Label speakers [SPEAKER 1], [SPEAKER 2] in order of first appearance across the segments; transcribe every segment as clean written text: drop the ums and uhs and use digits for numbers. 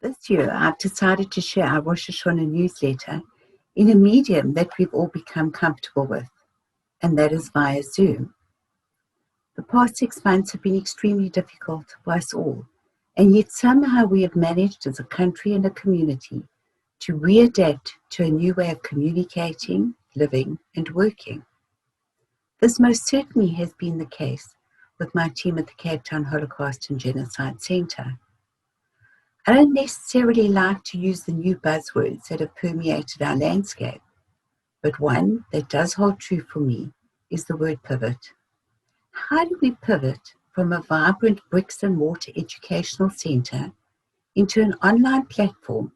[SPEAKER 1] This year, I've decided to share our Rosh Hashanah newsletter in a medium that we've all become comfortable with, and that is via Zoom. The past 6 months have been extremely difficult for us all, and yet somehow we have managed as a country and a community to readapt to a new way of communicating, living, and working. This most certainly has been the case with my team at the Cape Town Holocaust and Genocide Centre. I don't necessarily like to use the new buzzwords that have permeated our landscape, but one that does hold true for me is the word pivot. How do we pivot from a vibrant bricks and mortar educational centre into an online platform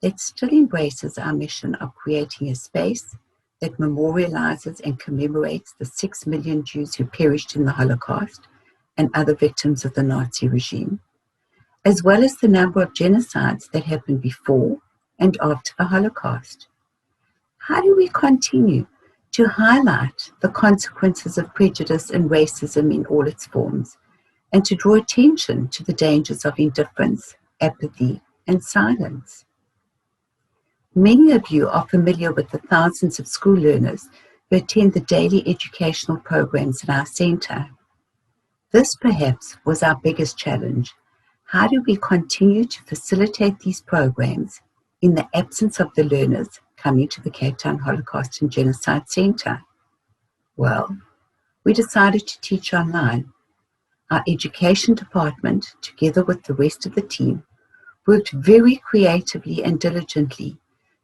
[SPEAKER 1] that still embraces our mission of creating a space that memorializes and commemorates the 6 million Jews who perished in the Holocaust and other victims of the Nazi regime, as well as the number of genocides that happened before and after the Holocaust? How do we continue to highlight the consequences of prejudice and racism in all its forms, and to draw attention to the dangers of indifference, apathy, and silence? Many of you are familiar with the thousands of school learners who attend the daily educational programs at our centre. This perhaps was our biggest challenge. How do we continue to facilitate these programs in the absence of the learners coming to the Cape Town Holocaust and Genocide Centre? Well, we decided to teach online. Our education department, together with the rest of the team, worked very creatively and diligently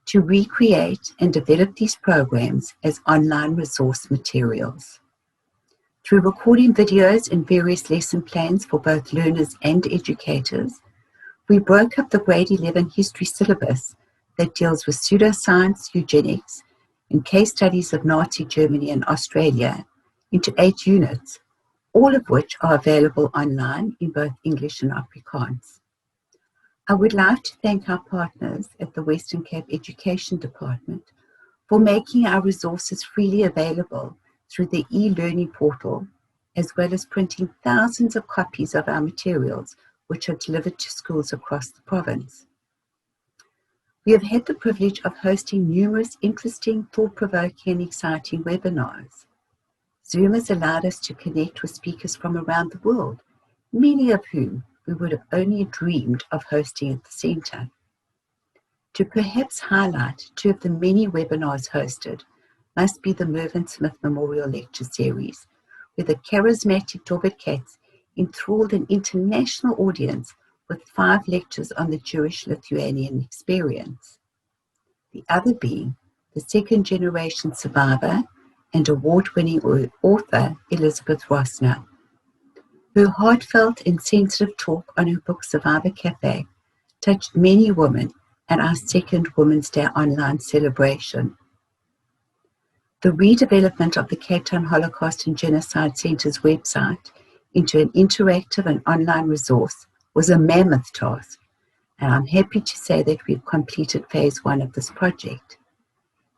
[SPEAKER 1] to recreate and develop these programs as online resource materials. Through recording videos and various lesson plans for both learners and educators, we broke up the grade 11 history syllabus that deals with pseudoscience, eugenics, and case studies of Nazi Germany and Australia into 8 units, all of which are available online in both English and Afrikaans. I would like to thank our partners at the Western Cape Education Department for making our resources freely available through the e-learning portal, as well as printing thousands of copies of our materials, which are delivered to schools across the province. We have had the privilege of hosting numerous interesting, thought-provoking, and exciting webinars. Zoom has allowed us to connect with speakers from around the world, many of whom we would have only dreamed of hosting at the centre. To perhaps highlight 2 of the many webinars hosted must be the Mervin Memorial Lecture Series, where the charismatic Dorbert Katz enthralled an international audience with 5 lectures on the Jewish-Lithuanian experience. The other being the second-generation survivor and award-winning author Elizabeth Rossner. Her heartfelt and sensitive talk on her book Survivor Cafe touched many women at our second Women's Day online celebration. The redevelopment of the Cape Town Holocaust and Genocide Centre's website into an interactive and online resource was a mammoth task, and I'm happy to say that we've completed phase 1 of this project.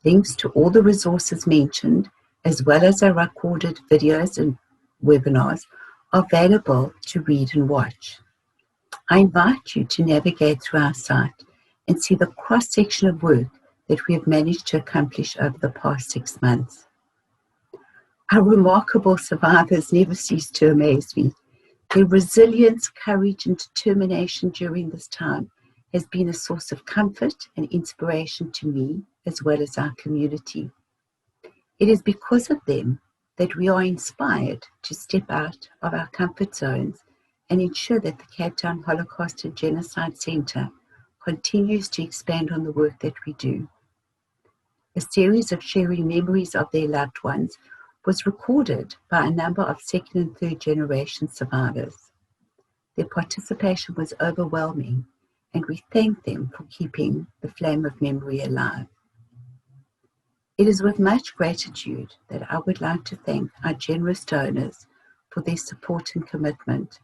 [SPEAKER 1] Links to all the resources mentioned, as well as our recorded videos and webinars, are available to read and watch. I invite you to navigate through our site and see the cross-section of work that we have managed to accomplish over the past 6 months. Our remarkable survivors never cease to amaze me. Their resilience, courage, and determination during this time has been a source of comfort and inspiration to me, as well as our community. It is because of them that we are inspired to step out of our comfort zones and ensure that the Cape Town Holocaust and Genocide Centre continues to expand on the work that we do. A series of sharing memories of their loved ones was recorded by a number of second and third generation survivors. Their participation was overwhelming, and we thank them for keeping the flame of memory alive. It is with much gratitude that I would like to thank our generous donors for their support and commitment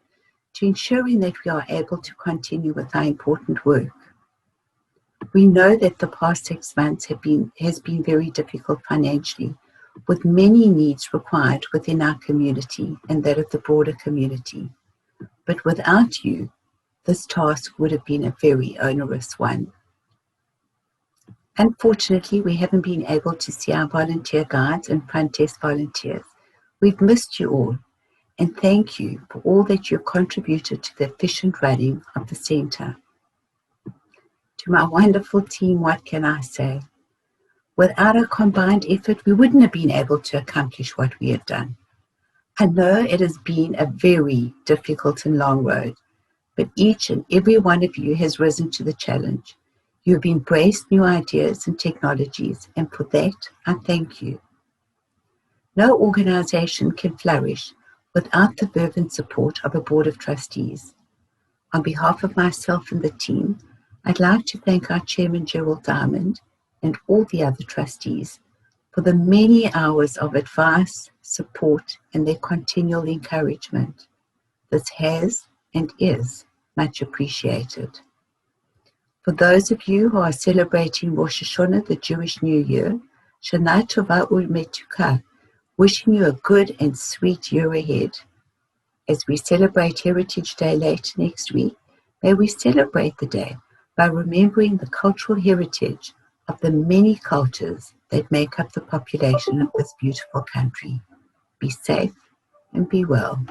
[SPEAKER 1] to ensuring that we are able to continue with our important work. We know that the past 6 months has been very difficult financially, with many needs required within our community and that of the broader community. But without you, this task would have been a very onerous one. Unfortunately, we haven't been able to see our volunteer guides and front desk volunteers. We've missed you all, and thank you for all that you've contributed to the efficient running of the centre. To my wonderful team, what can I say? Without our combined effort, we wouldn't have been able to accomplish what we have done. I know it has been a very difficult and long road, but each and every one of you has risen to the challenge. You have embraced new ideas and technologies, and for that, I thank you. No organization can flourish without the fervent support of a board of trustees. On behalf of myself and the team, I'd like to thank our chairman, Gerald Diamond, and all the other trustees for the many hours of advice, support, and their continual encouragement. This has and is much appreciated. For those of you who are celebrating Rosh Hashanah, the Jewish New Year, Shana Tova U'Metuka, wishing you a good and sweet year ahead. As we celebrate Heritage Day later next week, may we celebrate the day by remembering the cultural heritage of the many cultures that make up the population of this beautiful country. Be safe and be well.